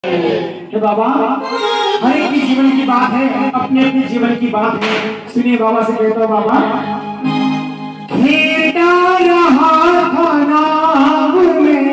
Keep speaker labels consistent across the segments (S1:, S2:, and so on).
S1: तो बाबा हर एक की जीवन की बात है, अपने अपने जीवन की बात है। सुनिए बाबा से कहता हूँ, बाबा खेता रहा था नाम में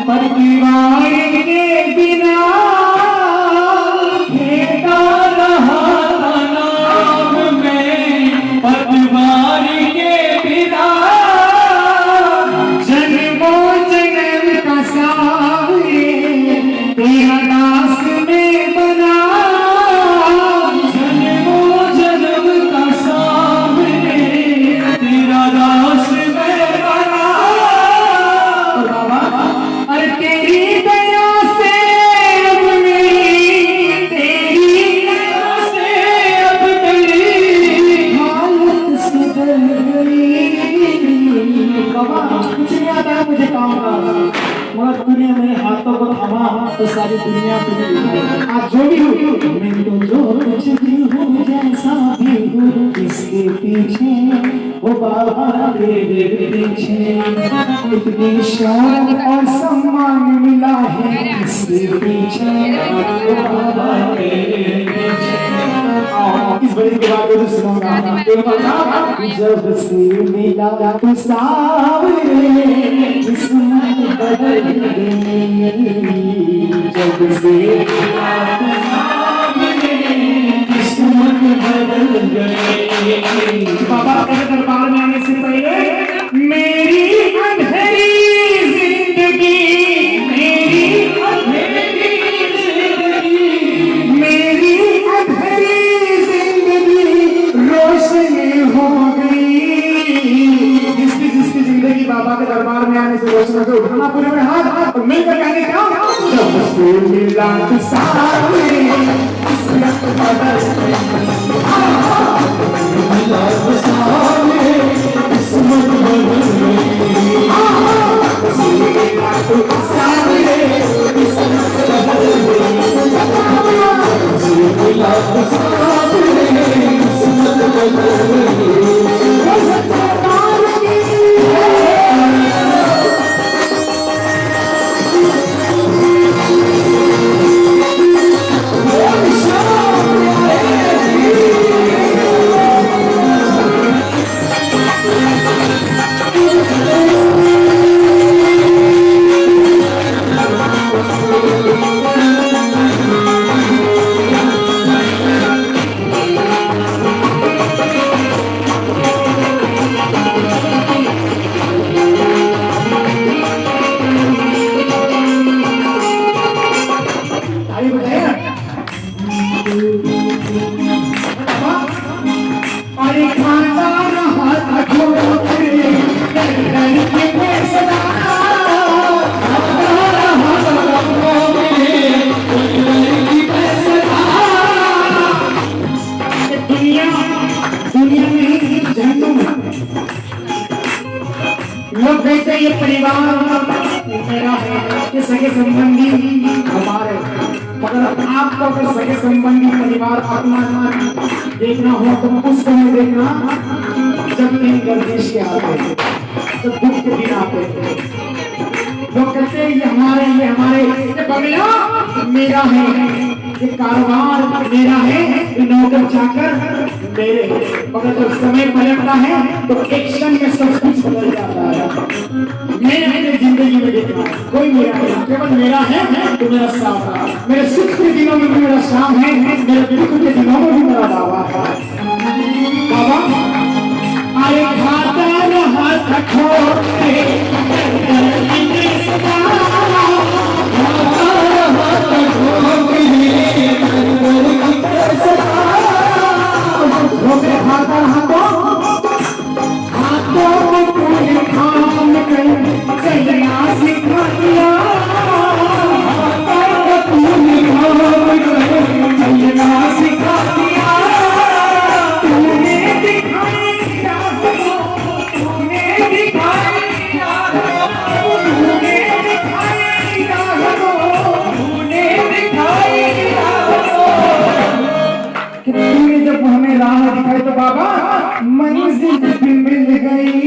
S1: परिवार के बिना, खेता रहा था नाम में परिवार के बिना, जन्मों जन्म का सारे तेरा दास में बना, जन्मों जन्म का सामने तेरा दास में बना। बाबा अरे तेरी दया से अब मेरी, तेरी दया से अब मेरी हालत सुधर गई। बाबा कुछ नहीं आता मुझे काम का, मगर तूने मेरे हाथों को थामा तो सारी दुनिया तुझे। आज जो भी हूँ मैं तो जो कुछ भी हूँ, जैसा भी हूँ, इसके पीछे वो बाबा तेरे पीछे इतनी शान और सम्मान मिला है, इसके पीछे वो बाबा तेरे पीछे। इस बड़ी के बाद तो सुनाऊंगा, जब से मिला तो सावरे किस्मत बदल गई, जब से मिला तो सावरे किस्मत बदल गई। बाबा तेरे दरबार में आने से पहले मेरी अंधेरी जिंदगी, मेरी अंधेरी जिंदगी, मेरी अंधेरी रोशनी हो गई। जिसकी जिंदगी बाबा के दरबार में आने से रोशन होकर उठाना पूरे में हाथ और मिलकर कहने का, जब से मिला तो सामने किस्मत बदल गई, मिला तो सामने किस्मत बदल गई, जब से मिला तो सामने किस्मत बदल गई, जब से मिला तो सामने किस्मत बदल गई। लोग कहते हैं ये परिवार मेरा है, ये सगे संबंधी हमारे, मगर आपको अगर सगे संबंधी परिवार अपना देखना हो तो उस समय देखना जब दिन गर्दिश के आते हैं, जब दुख के दिन आते हैं। लोग कहते हैं ये हमारे, ये हमारे, ये बंगला मेरा है, ये कारोबार मेरा है, ये नौकर चाकर मेरे, मगर जब समय पलटता है तो एक क्षण में सब कुछ बदल जाता है। मैंने अपनी जिंदगी में देखा कोई मेरा नहीं, केवल मेरा है तो मेरा साथ है, मेरे सुख के दिनों में भी मेरा शाम है, मेरे दुख के दिनों में भी मेरा दावा है। बाबा अरे खाता रहा था खोटे हाथों में पूरे काम कर चलना सिखा दिया, पूरे काम कर चलना सिखा दिया, तूने दिखाई तूने दिखाई तूने दिखाई तूने दिखाई कि तूने जब हमें राह दिखाई तो बाबा मंजिल भी मिल गई,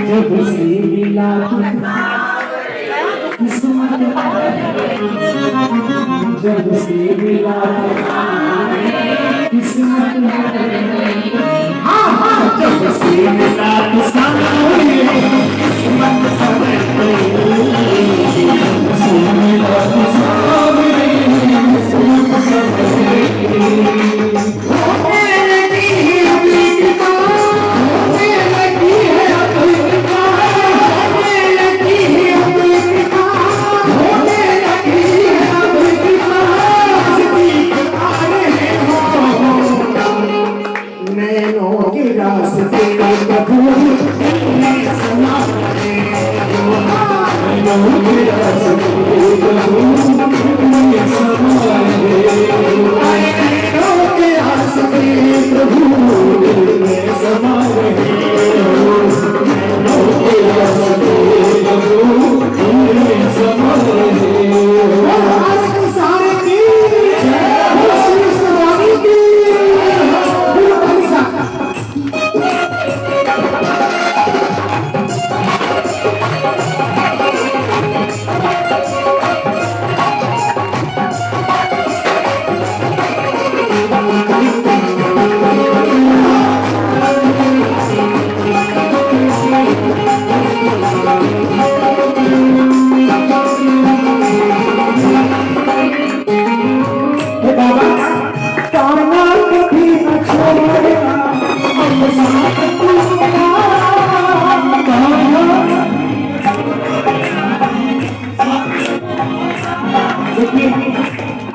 S1: जब से मिला किस्मत जब से मिला किस्मत हाँ हाँ जब से मिला किस्मत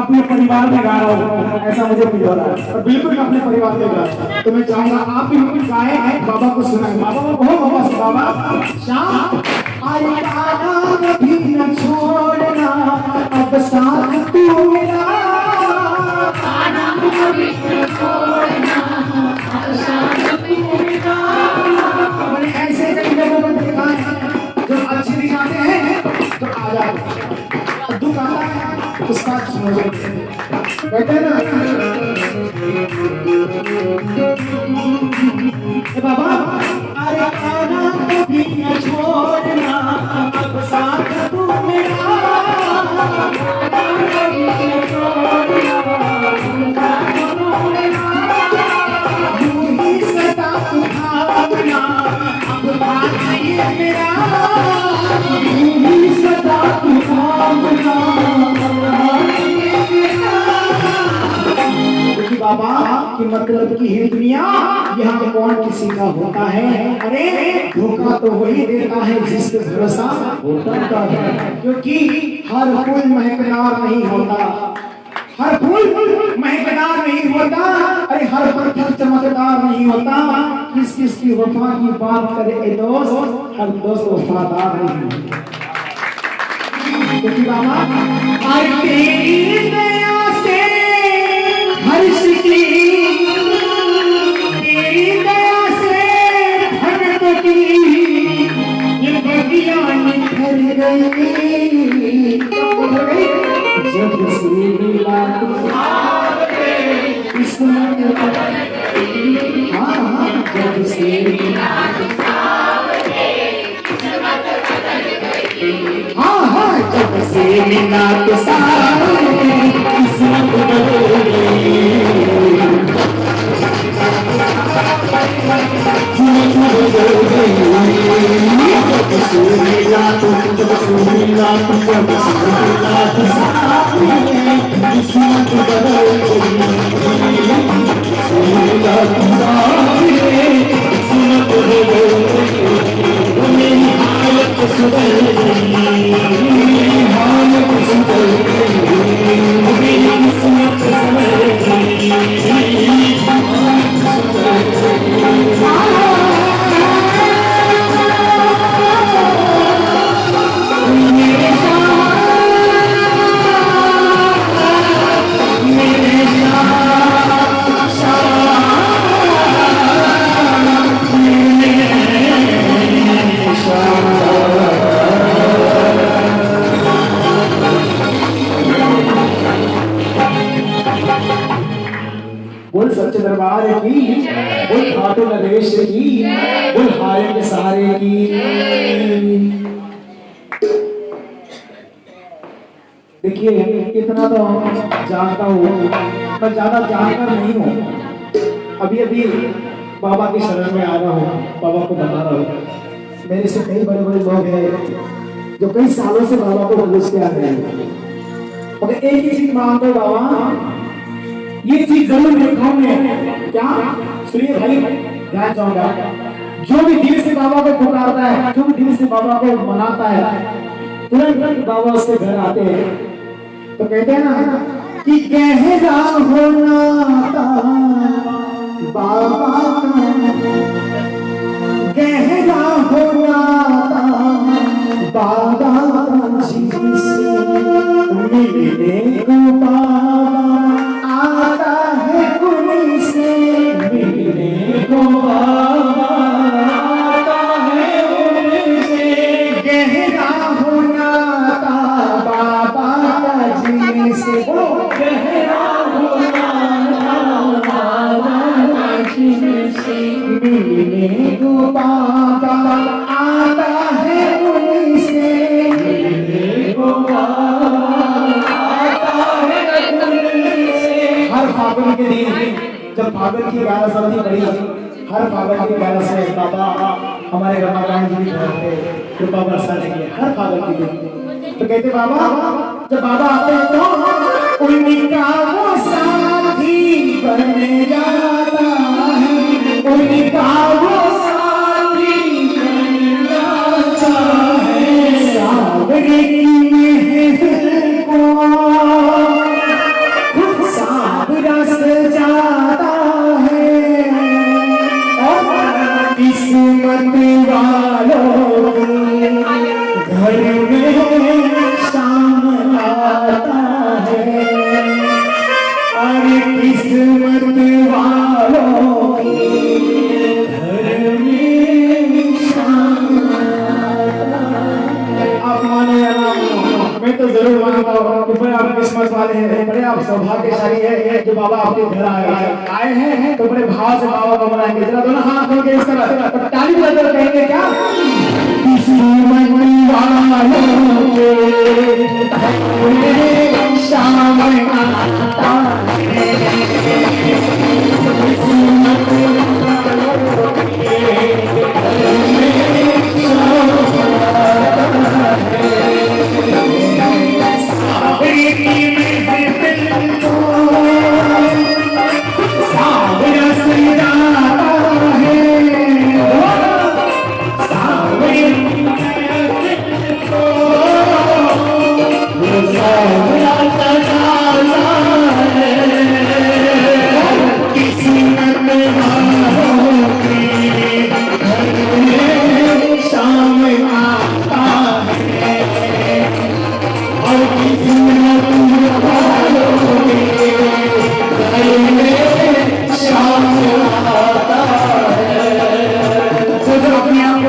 S1: अपने परिवार में गा रहा हूँ ऐसा मुझे फील हो रहा है और बिल्कुल अपने परिवार में गा रहा हूँ तो मैं चाहूंगा आप भी हम गाए बाबा को सुनाए बाबा बाबा शाम आए गाना भी न छोड़ना अब साथ तू मेरा गाना भी न छोड़ना अब साथ तू मेरा मैंने ऐसे कई जगहों पर देखा है जो अच्छे दिखाते हैं तो आ जाओ दुख आता है उसका कहते हैं ना बाबा अरे खाना भी न छोड़ना अब साथ तू मेरा सदा तू भावना अब भाना ये मेरा सदा तू भावना बाबा की मतलब की है दुनिया यहाँ कौन किसी का होता है अरे धोखा तो वही देता है जिसके भरोसा होता है क्योंकि हर फूल महकदार नहीं होता हर फूल महकदार नहीं होता अरे हर पत्थर चमकदार नहीं होता किस किस की वफा की बात करे ए दोस्त हर दोस्त वफादार नहीं होता क्योंकि बाबा आज तेरी दया से हर्ष की तेरी दया से धरत की ये बगिया निखर गई जब से मिला किस्मत हाँ हाँ जब से मिला हाँ हाँ जब से मिला तो सारे किस्मत बदल गई बोल सच्चे दरबार की बोल खाटू नरेश की बोल हारे के सहारे की देखिए इतना तो जानता हूँ, पर ज्यादा जानकर नहीं हूँ। अभी अभी बाबा की शरण में आ रहा हूँ, बाबा को बता रहा हूँ। मेरे से कई बड़े बड़े लोग हैं जो कई सालों से बाबा को पूछते आ रहे हैं, मगर एक ही चीज मांगते हो बाबा, ये चीज जरूर दिखाओगे क्या? सुनिए भाई, ध्यान चाहूंगा। जो भी दिल से बाबा को पुकारता है, जो भी दिल से बाबा को मनाता है, तुरंत बाबा उसके घर आते हैं। तो कहते हैं ना कि गहरा हो नाता बाबा का, गहरा हो नाता बाबा का जी से, मिलने को बाबा आता है कुनी से, मिलने को बाबा आता है कुनी से, गहरा हो नाता बाबा का जी से, गहरा हो नाता बाबा का जी से, मिलने को बाबा आता है कुनी से, मिलने को बाबा आता है कुनी से। हर फागुन के दिन जब फागुन की 11 सदी पड़ी, हर फागुन की 11 से बाबा हमारे रमाकांत जी घर पे कृपा बरसाने के लिए हर फागुन के दिन। तो कहते बाबा, जब बाबा आते हैं तो उनका वो साथी बनने जाता है, उनका वो साथी बन जाता है, सावरे की महफिल को खुद सावरा सजाता है, और किस्मत वालों के घर में शाम आता है, और किस्मत वालों के घर में शाम आता है। आप मानो या ना मानो, मैं तो जरूर मानता हूँ कि बड़े आप किस्मत वाले हैं, बड़े आप सौभाग्यशाली है जो बाबा आपके घर आए हैं। तो बड़े भाव से बाबा को मनाएंगे। जरा दोनों हाथ खोल के इस तरह तो ताली बजाकर कहेंगे क्या? किस्मत वालों के शाम आता है, किस्मत वालों के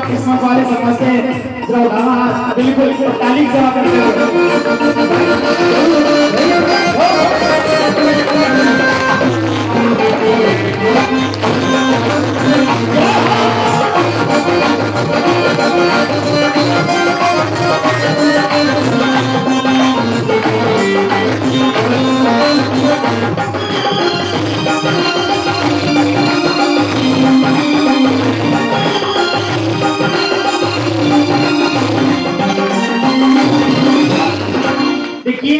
S1: किस्मत वाले समझते हैं। बिल्कुल ताली से देखिए,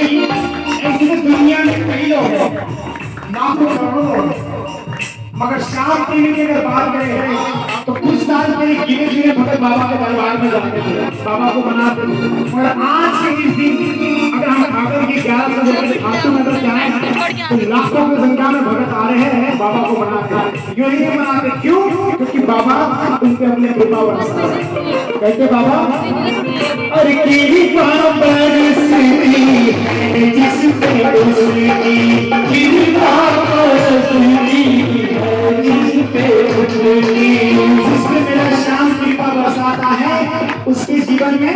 S1: ऐसी तो दुनिया में कई लोग हैं, लाखों करोड़ों लोग हैं, मगर शाम प्रेमी की अगर बात करें तो कुछ साल पहले गिने चुने भगत बाबा के दरबार में जाते थे, बाबा को मनाते थे। और आज के इस दिन अगर हम फागुन की 11 से फागुन में अगर जाए तो लाखों की संख्या में भगत आ रहे हैं, बाबा को मनाते। क्यों नहीं मनाते? क्यों? क्योंकि बाबा उनके अपने कृपा बरसा रहे हैं। कहते बाबा, अरे कृपा बरसती जिस पे उसकी कृपा बरसती, जिस पे मेरा श्याम कृपा बरसाता है उसके जीवन में